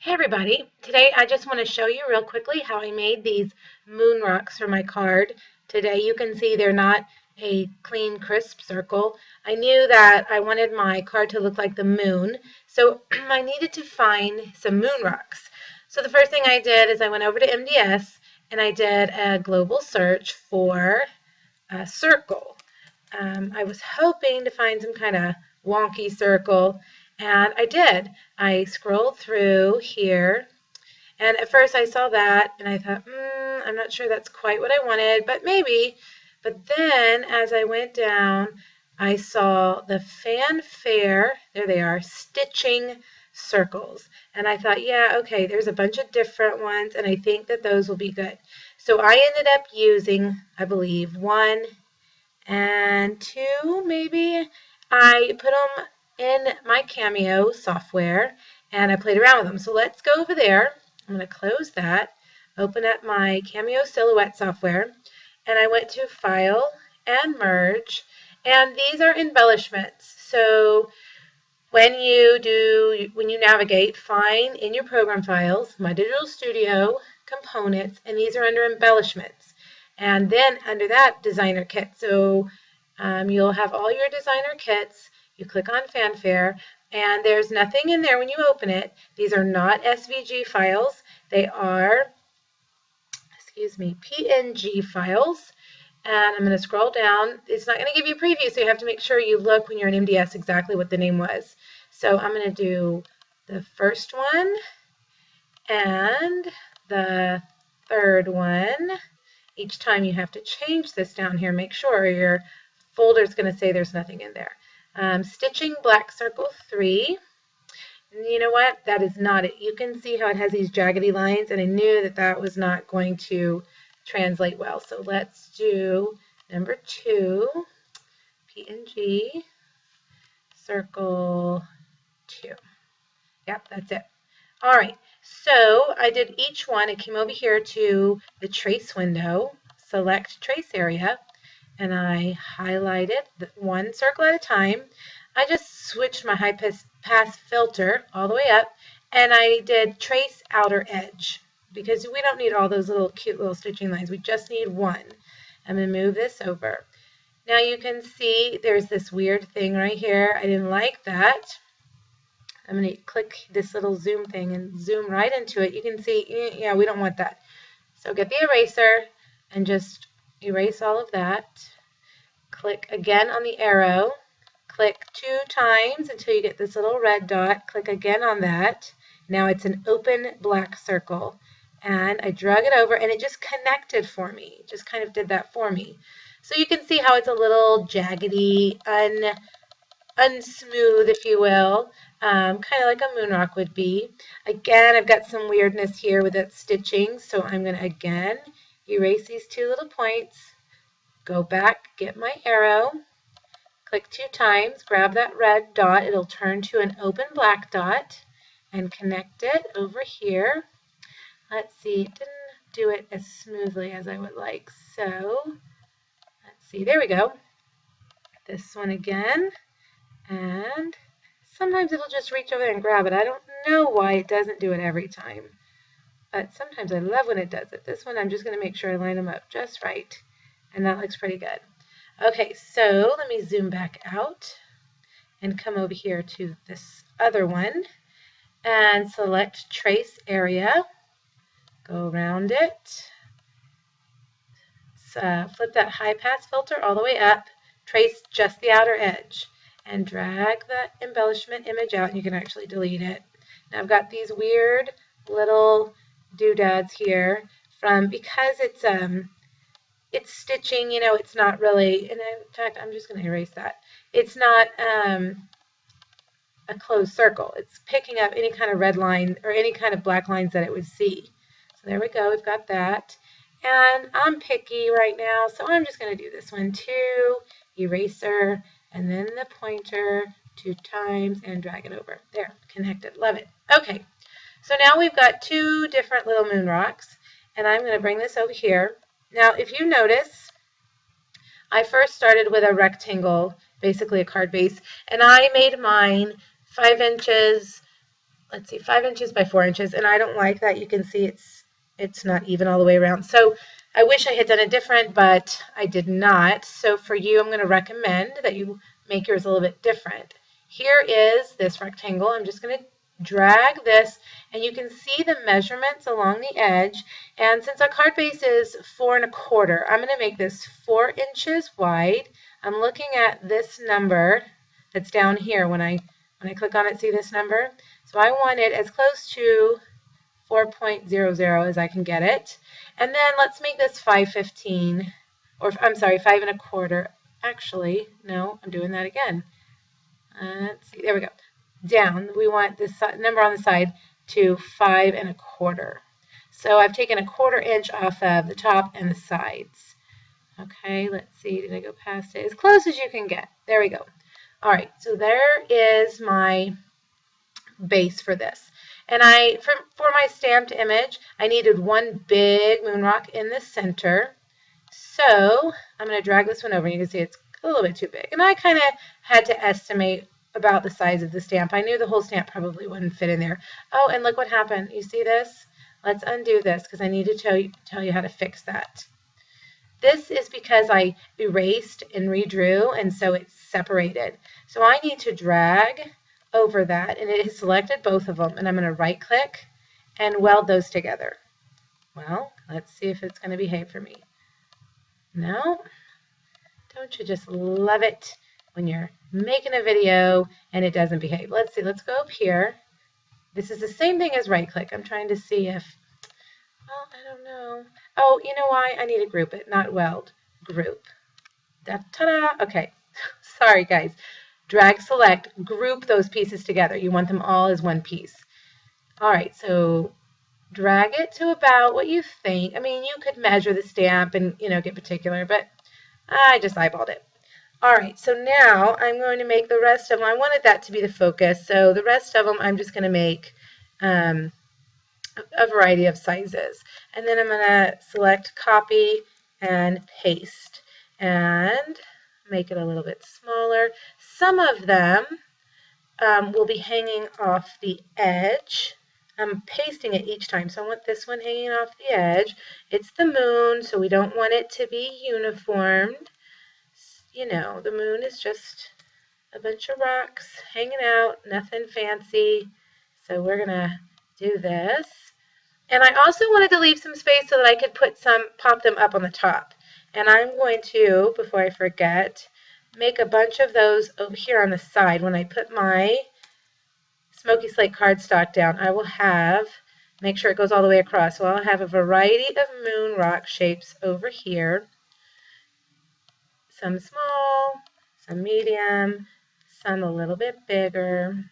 Hey everybody, today I just want to show you real quickly how I made these moon rocks for my card. Today you can see they're not a clean, crisp circle. I knew that I wanted my card to look like the moon, so I needed to find some moon rocks. So the first thing I did is I went over to MDS and I did a global search for a circle. I was hoping to find some kind of wonky circle, and I did. I scrolled through here, and at first I saw that, and I thought, I'm not sure that's quite what I wanted, but maybe. But then, as I went down, I saw the fanfare, there they are, stitching circles. And I thought, yeah, okay, there's a bunch of different ones, and I think that those will be good. So I ended up using, I believe, one and two, maybe. I put them in my Cameo software and I played around with them. So let's go over there. I'm going to close that, open up my Cameo Silhouette software, and I went to File and Merge. And these are embellishments. So when you navigate, find in your program files, My Digital Studio, Components, and these are under embellishments. And then under that, designer kit. So you'll have all your designer kits. You click on fanfare, and there's nothing in there when you open it. These are not SVG files. They are, PNG files. And I'm going to scroll down. It's not going to give you a preview, so you have to make sure you look when you're in MDS exactly what the name was. So I'm going to do the first one and the third one. Each time you have to change this down here. Make sure your folder is going to say there's nothing in there. Stitching black circle 3. And you know what? That is not it. You can see how it has these jaggedy lines, and I knew that that was not going to translate well. So let's do number 2, PNG, circle 2. Yep, that's it. All right, so I did each one. I came over here to the trace window, select trace area, and I highlighted one circle at a time. I just switched my high pass filter all the way up, and I did trace outer edge because we don't need all those little cute little stitching lines. We just need one. I'm going to move this over. Now you can see there's this weird thing right here. I didn't like that. I'm going to click this little zoom thing and zoom right into it. You can see, yeah, we don't want that. So get the eraser and just erase all of that. Click again on the arrow. Click 2 times until you get this little red dot. Click again on that. Now it's an open black circle. And I drug it over, and it just connected for me. It just kind of did that for me. So you can see how it's a little jaggedy, unsmooth, if you will, kind of like a moon rock would be. Again, I've got some weirdness here with that stitching, so I'm going to again erase these 2 little points, go back, get my arrow, click 2 times, grab that red dot. It'll turn to an open black dot, and connect it over here. Let's see, it didn't do it as smoothly as I would like, so let's see, there we go. This one again, and sometimes it'll just reach over and grab it. I don't know why it doesn't do it every time, but sometimes I love when it does it. This one I'm just going to make sure I line them up just right, and that looks pretty good. Okay, so let me zoom back out and come over here to this other one and select trace area. Go around it, flip that high pass filter all the way up, trace just the outer edge, and drag the embellishment image out, and you can actually delete it. Now I've got these weird little doodads here because it's stitching, it's not really, and in fact I'm just going to erase that. It's not a closed circle. It's picking up any kind of red line or any kind of black lines that it would see. So there we go, we've got that. And I'm picky right now, so I'm just going to do this one too. Eraser, and then the pointer 2 times and drag it over. There, connected. Love it. Okay, so now we've got 2 different little moon rocks, and I'm going to bring this over here. Now, if you notice, I first started with a rectangle, basically a card base, and I made mine 5 inches let's see, 5 inches by 4 inches, and I don't like that. You can see it's not even all the way around. So I wish I had done it different, but I did not. So for you, I'm going to recommend that you make yours a little bit different. Here is this rectangle. I'm just going to drag this, and you can see the measurements along the edge. And since our card base is 4 1/4, I'm going to make this 4 inches wide. I'm looking at this number that's down here. When I click on it, see this number? So I want it as close to 4.00 as I can get it. And then let's make this 5/15, or I'm sorry, 5 1/4. Actually, no, I'm doing that again. Let's see, there we go. Down, we want this number on the side to 5 1/4. So I've taken 1/4 inch off of the top and the sides. Okay, let's see, did I go past it? As close as you can get. There we go. All right, so there is my base for this. And for my stamped image, I needed one big moon rock in the center. So I'm going to drag this one over. You can see it's a little bit too big. And I kind of had to estimate about the size of the stamp. I knew the whole stamp probably wouldn't fit in there. Oh, and look what happened. You see this? Let's undo this because I need to tell you how to fix that. This is because I erased and redrew, and so it's separated. So I need to drag over that, and it has selected both of them, and I'm going to right click and weld those together. Well, let's see if it's going to behave for me. No? Don't you just love it when you're making a video and it doesn't behave? Let's see, let's go up here. This is the same thing as right click. I'm trying to see if, well, I don't know. Oh, you know why? I need to group it, not weld. Group. Ta-da! Okay, sorry guys. Drag, select, group those pieces together. You want them all as one piece. All right, so drag it to about what you think. I mean, you could measure the stamp and, get particular, but I just eyeballed it. All right, so now I'm going to make the rest of them. I wanted that to be the focus, so the rest of them I'm just going to make a variety of sizes. And then I'm going to select copy and paste and make it a little bit smaller. Some of them will be hanging off the edge. I'm pasting it each time, so I want this one hanging off the edge. It's the moon, so we don't want it to be uniformed. The moon is just a bunch of rocks hanging out, nothing fancy. So we're going to do this. And I also wanted to leave some space so that I could pop them up on the top. And I'm going to, before I forget, make a bunch of those over here on the side. When I put my smoky slate cardstock down, I will make sure it goes all the way across. So I'll have a variety of moon rock shapes over here. Some small, some medium, some a little bit bigger.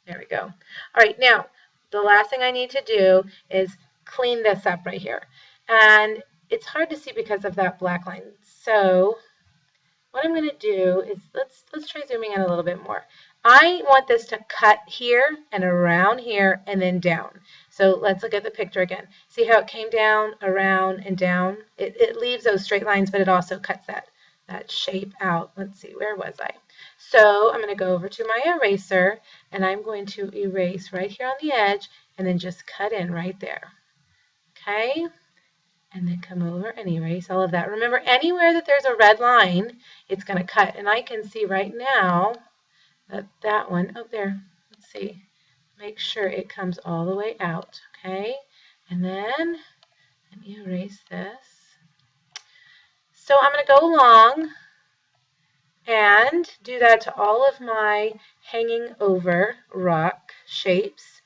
There we go. All right, now the last thing I need to do is clean this up right here. And it's hard to see because of that black line. So what I'm going to do is, let's try zooming in a little bit more. I want this to cut here and around here and then down. So let's look at the picture again. See how it came down, around, and down? It leaves those straight lines, but it also cuts that shape out. Let's see, where was I? So I'm going to go over to my eraser, and I'm going to erase right here on the edge, and then just cut in right there. Okay? And then come over and erase all of that. Remember, anywhere that there's a red line, it's going to cut. And I can see right now that one, oh there, let's see, make sure it comes all the way out, okay? And then, let me erase this. So I'm going to go along and do that to all of my hanging over rock shapes.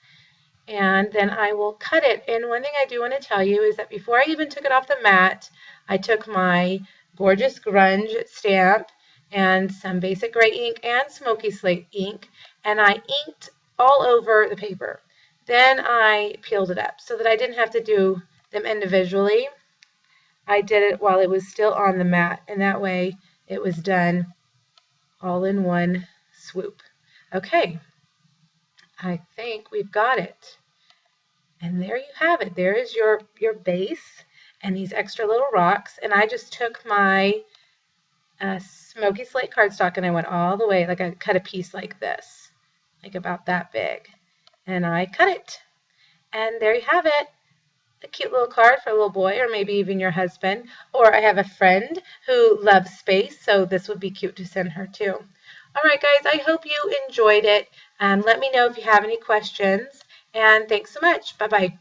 And then I will cut it. And one thing I do want to tell you is that before I even took it off the mat, I took my gorgeous grunge stamp and some basic gray ink and smoky slate ink, and I inked all over the paper. Then I peeled it up so that I didn't have to do them individually. I did it while it was still on the mat, and that way it was done all in one swoop. Okay, I think we've got it. And there you have it. There is your base and these extra little rocks. And I just took my smoky slate cardstock and I went all the way, like I cut a piece like this, like about that big. and I cut it. And there you have it. A cute little card for a little boy, or maybe even your husband. Or I have a friend who loves space, so this would be cute to send her too. All right, guys, I hope you enjoyed it. Let me know if you have any questions, and thanks so much. Bye-bye.